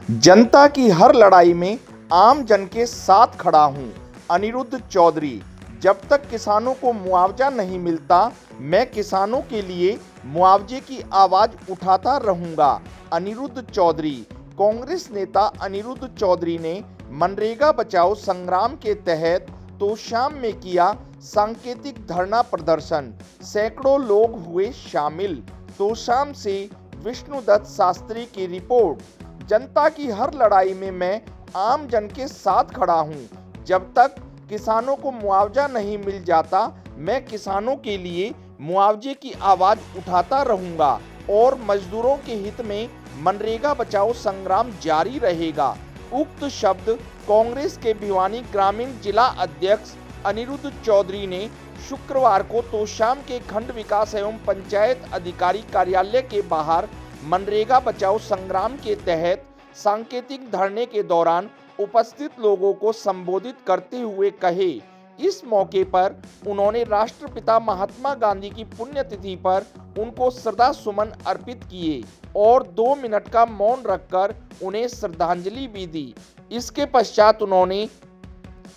जनता की हर लड़ाई में आम जन के साथ खड़ा हूं। अनिरुद्ध चौधरी। जब तक किसानों को मुआवजा नहीं मिलता, मैं किसानों के लिए मुआवजे की आवाज उठाता रहूंगा। अनिरुद्ध चौधरी। कांग्रेस नेता अनिरुद्ध चौधरी ने मनरेगा बचाओ संग्राम के तहत तोशाम में किया सांकेतिक धरना प्रदर्शन। सैकड़ों लोग हुए शामिल। तोशाम से विष्णुदत्त शास्त्री की रिपोर्ट। जनता की हर लड़ाई में मैं आम जन के साथ खड़ा हूं। जब तक किसानों को मुआवजा नहीं मिल जाता, मैं किसानों के लिए मुआवजे की आवाज उठाता रहूंगा और मजदूरों के हित में मनरेगा बचाओ संग्राम जारी रहेगा। उक्त शब्द कांग्रेस के भिवानी ग्रामीण जिला अध्यक्ष अनिरुद्ध चौधरी ने शुक्रवार को तोशाम के खंड विकास एवं पंचायत अधिकारी कार्यालय के बाहर मनरेगा बचाओ संग्राम के तहत सांकेतिक धरने के दौरान उपस्थित लोगों को संबोधित करते हुए कहे। इस मौके पर उन्होंने राष्ट्रपिता महात्मा गांधी की पुण्यतिथि पर उनको श्रद्धा सुमन अर्पित किए और 2 मिनट का मौन रखकर उन्हें श्रद्धांजलि भी दी। इसके पश्चात उन्होंने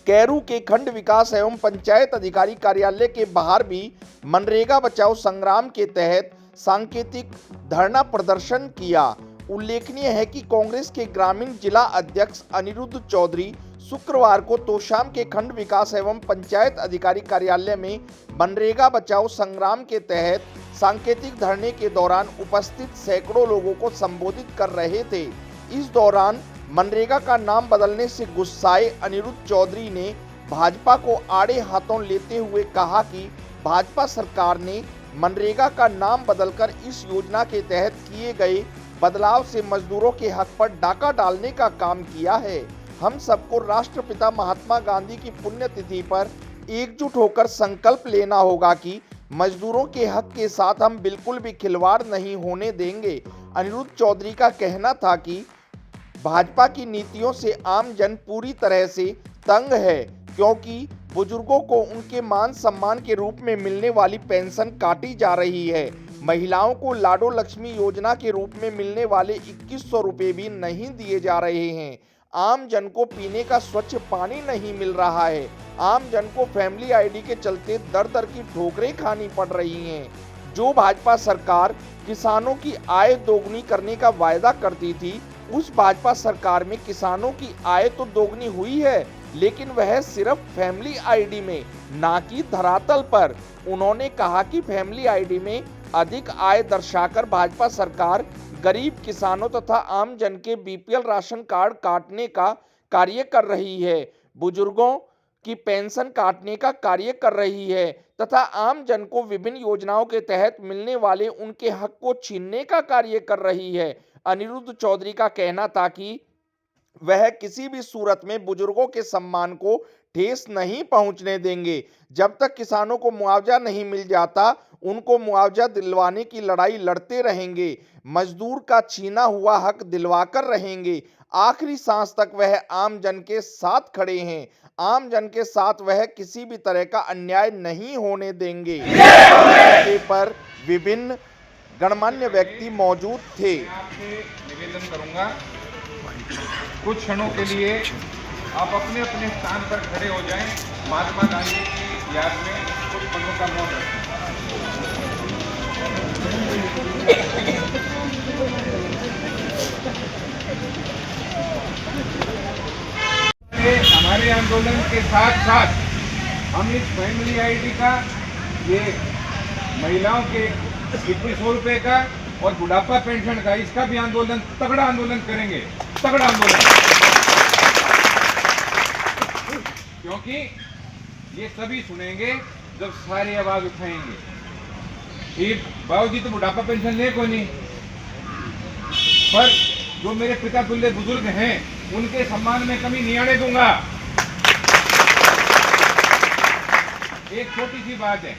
कैरू के खंड विकास एवं पंचायत अधिकारी कार्यालय के बाहर भी मनरेगा बचाओ संग्राम के तहत सांकेतिक धरना प्रदर्शन किया। उल्लेखनीय है कि कांग्रेस के ग्रामीण जिला अध्यक्ष अनिरुद्ध चौधरी शुक्रवार को तोशाम के खंड विकास एवं पंचायत अधिकारी कार्यालय में मनरेगा बचाओ संग्राम के तहत सांकेतिक धरने के दौरान उपस्थित सैकड़ों लोगों को संबोधित कर रहे थे। इस दौरान मनरेगा का नाम बदलने से गुस्साए अनिरुद्ध चौधरी ने भाजपा को आड़े हाथों लेते हुए कहा कि भाजपा सरकार ने मनरेगा का नाम बदलकर इस योजना के तहत किए गए बदलाव से मजदूरों के हक पर डाका डालने का काम किया है। हम सबको राष्ट्रपिता महात्मा गांधी की पुण्यतिथि पर एकजुट होकर संकल्प लेना होगा कि मजदूरों के हक के साथ हम बिल्कुल भी खिलवाड़ नहीं होने देंगे। अनिरुद्ध चौधरी का कहना था कि भाजपा की नीतियों से आम जन पूरी तरह से तंग है, क्योंकि बुजुर्गों को उनके मान सम्मान के रूप में मिलने वाली पेंशन काटी जा रही है। महिलाओं को लाडो लक्ष्मी योजना के रूप में मिलने वाले 2100 रुपये भी नहीं दिए जा रहे हैं। आम जन को पीने का स्वच्छ पानी नहीं मिल रहा है। आम जन को फैमिली आईडी के चलते दर दर की ठोकरें खानी पड़ रही हैं। जो भाजपा सरकार किसानों की आय दोगुनी करने का वायदा करती थी, उस भाजपा सरकार में किसानों की आय तो दोगुनी हुई है, लेकिन वह सिर्फ फैमिली आईडी में, ना कि धरातल पर। उन्होंने कहा कि फैमिली आईडी में अधिक आय दर्शाकर भाजपा सरकार गरीब किसानों तथा आम जन के बीपीएल राशन कार्ड काटने का कार्य कर रही है, बुजुर्गों की पेंशन काटने का कार्य कर रही है तथा आम जन को विभिन्न योजनाओं के तहत मिलने वाले उनके हक को छीनने का कार्य कर रही है। अनिरुद्ध चौधरी का कहना था कि वह किसी भी सूरत में बुजुर्गों के सम्मान को ठेस नहीं पहुंचने देंगे। जब तक किसानों को मुआवजा नहीं मिल जाता, उनको मुआवजा दिलवाने की लड़ाई लड़ते रहेंगे। मजदूर का छीना हुआ हक दिलवाकर रहेंगे। आखिरी सांस तक वह आम जन के साथ खड़े हैं। आम जन के साथ वह किसी भी तरह का अन्याय नहीं होने देंगे। मौके पर विभिन्न गणमान्य व्यक्ति मौजूद थे। आपसे निवेदन करूंगा, कुछ क्षणों के लिए आप अपने अपने स्थान पर खड़े हो जाएं। महात्मा गांधी की याद में कुछ पलों का मौन रखें। हमारे आंदोलन के साथ साथ हम इस फैमिली आईडी का, ये महिलाओं के 2100 रुपए का और बुढ़ापा पेंशन का, इसका भी आंदोलन, तगड़ा आंदोलन करेंगे, तगड़ा आंदोलन। क्योंकि ये सभी सुनेंगे जब सारी आवाज उठाएंगे। ठीक, बाबूजी तो बुढ़ापा पेंशन ले कोई नहीं, पर जो मेरे पिता तुल्य बुजुर्ग हैं उनके सम्मान में कमी नहीं आने दूंगा। एक छोटी सी बात है,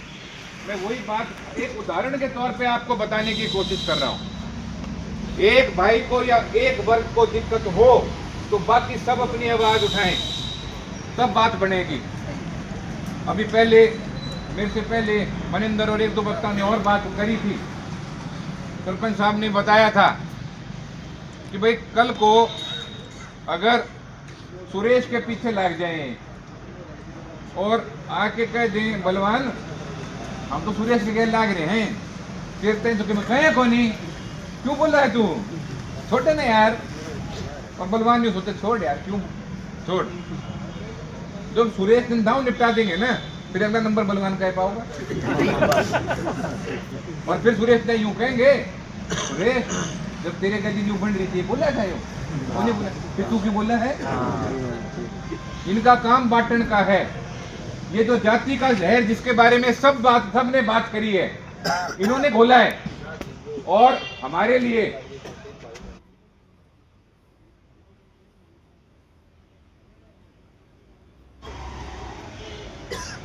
मैं वही बात एक उदाहरण के तौर पे आपको बताने की कोशिश कर रहा हूं। एक भाई को या एक वर्ग को दिक्कत हो तो बाकी सब अपनी आवाज उठाएं, तब बात बनेगी। अभी पहले मेरे से पहले मनिंदर और एक दो वक्ता ने और बात करी थी। सरपंच साहब ने बताया था कि भाई कल को अगर सुरेश के पीछे लग जाएं और आके कह दें बलवान हम तो सुरेश के गैर लाग रहे हैं, फिरते तो कि कहे को नहीं, क्यों बोल रहा है तू, छोटे ना यार। और बलवान जो सोचते छोड़ यार, क्यों छोड़, जब सुरेश दिन दाव निपटा देंगे ना फिर अगला नंबर बलवान कह पाओगा। और फिर सुरेश ने यूं कहेंगे, सुरेश जब तेरे गली यूं बन रही थी बोला था यूं, बोला फिर तू क्यों बोला है। इनका काम बांटने का है। ये जो जाति का जहर जिसके बारे में सबने बात करी है, इन्होंने बोला है। और हमारे लिए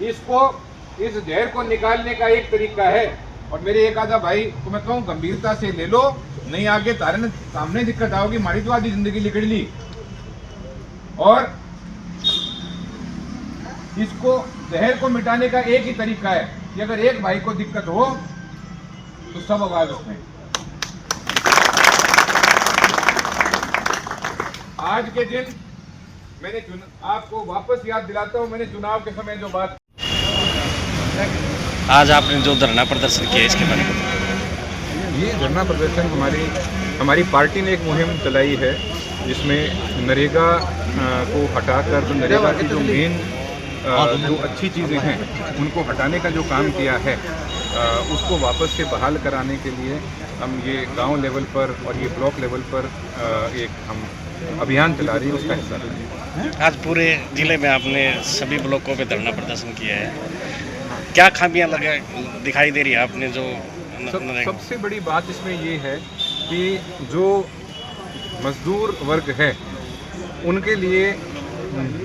इस जहर को निकालने का एक तरीका है। और मेरे एक आधा भाई को मैं कहूँ गंभीरता से ले लो, नहीं आगे तारे सामने दिक्कत आओगी, हमारी तो आधी जिंदगी निकल ली। और इसको जहर को मिटाने का एक ही तरीका है कि अगर एक भाई को दिक्कत हो तो सब आवाज उठाएं। आज के दिन मैंने आपको वापस याद दिलाता हूं, मैंने चुनाव के समय जो बात, आज आपने जो धरना प्रदर्शन किया इसके बारे में। ये धरना प्रदर्शन हमारी पार्टी ने एक मुहिम चलाई है जिसमें नरेगा को हटाकर जो नरेगा की जो मेन जो अच्छी चीज़ें हैं उनको हटाने का जो काम किया है उसको वापस से बहाल कराने के लिए हम ये गांव लेवल पर और ये ब्लॉक लेवल पर एक हम अभियान चला रही है, उसका हिस्सा रहे हैं। आज पूरे जिले में आपने सभी ब्लॉकों पे धरना प्रदर्शन किया है, क्या खामियां दिखाई दे रही है आपने जो सबसे बड़ी बात इसमें ये है कि जो मजदूर वर्ग है उनके लिए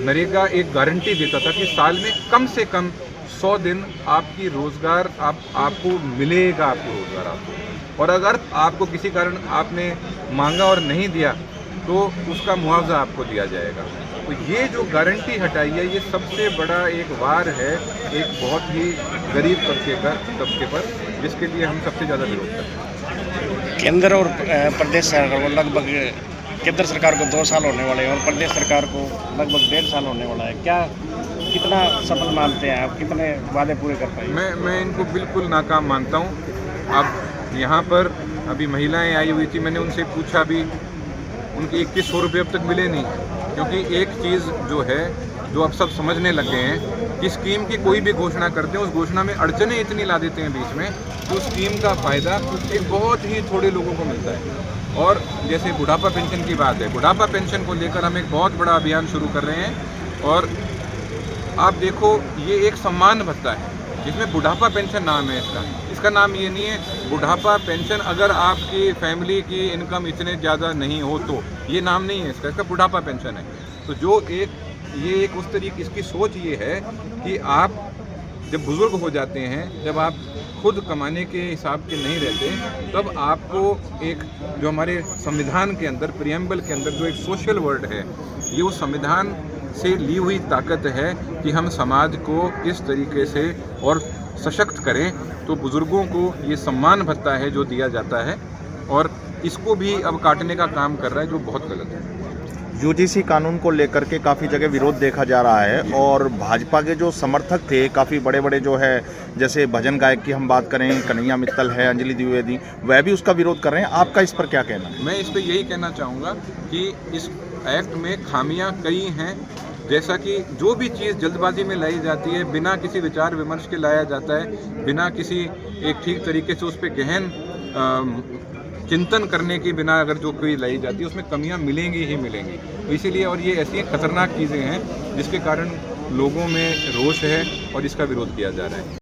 नरेगा एक गारंटी देता था कि साल में कम से कम 100 दिन आपकी रोजगार आपको मिलेगा, आपको रोजगार आपको। और अगर आपको किसी कारण आपने मांगा और नहीं दिया तो उसका मुआवजा आपको दिया जाएगा। तो ये जो गारंटी हटाई है ये सबसे बड़ा एक वार है एक बहुत ही गरीब तबके पर, जिसके लिए हम सबसे ज़्यादा विरोध करते हैं। केंद्र और प्रदेश सरकार को लगभग केंद्र सरकार को 2 साल होने वाले हैं और प्रदेश सरकार को लगभग 1.5 साल होने वाला है, क्या कितना सफल मानते हैं आप, कितने वादे पूरे कर पाए? मैं इनको बिल्कुल नाकाम मानता हूँ। अब यहाँ पर अभी महिलाएं आई हुई थी, मैंने उनसे पूछा भी, उनके 2100 रुपये अब तक मिले नहीं, क्योंकि एक चीज़ जो है जो अब सब समझने लग गए हैं कि स्कीम की कोई भी घोषणा करते हैं उस घोषणा में अड़चनें इतनी ला देते हैं बीच में तो स्कीम का फ़ायदा एक बहुत ही थोड़े लोगों को मिलता है। और जैसे बुढ़ापा पेंशन की बात है, बुढ़ापा पेंशन को लेकर हम एक बहुत बड़ा अभियान शुरू कर रहे हैं। और आप देखो ये एक सम्मान भत्ता है जिसमें बुढ़ापा पेंशन नाम है इसका नाम ये नहीं है बुढ़ापा पेंशन अगर आपकी फैमिली की इनकम इतने ज़्यादा नहीं हो तो ये नाम नहीं है इसका बुढ़ापा पेंशन है। तो जो ये एक उस तरीके इसकी सोच ये है कि आप जब बुज़ुर्ग हो जाते हैं, जब आप खुद कमाने के हिसाब के नहीं रहते, तब आपको एक जो हमारे संविधान के अंदर प्रियम्बल के अंदर जो एक सोशल वर्ड है, ये उस संविधान से ली हुई ताकत है कि हम समाज को किस तरीके से और सशक्त करें। तो बुज़ुर्गों को ये सम्मान भत्ता है जो दिया जाता है और इसको भी अब काटने का काम कर रहा है, जो बहुत गलत है। यूजीसी कानून को लेकर के काफ़ी जगह विरोध देखा जा रहा है और भाजपा के जो समर्थक थे काफ़ी बड़े बड़े जो है, जैसे भजन गायक की हम बात करें, कन्हैया मित्तल है, अंजलि द्विवेदी, वह भी उसका विरोध कर रहे हैं। आपका इस पर क्या कहना है? मैं इस पर यही कहना चाहूँगा कि इस एक्ट में खामियां कई हैं, जैसा कि जो भी चीज़ जल्दबाजी में लाई जाती है, बिना किसी विचार विमर्श के लाया जाता है, बिना किसी एक ठीक तरीके से उस पर गहन चिंतन करने की बिना अगर जो कोई लाई जाती है उसमें कमियां मिलेंगी ही मिलेंगी। तो इसीलिए और ये ऐसी खतरनाक चीज़ें हैं जिसके कारण लोगों में रोष है और इसका विरोध किया जा रहा है।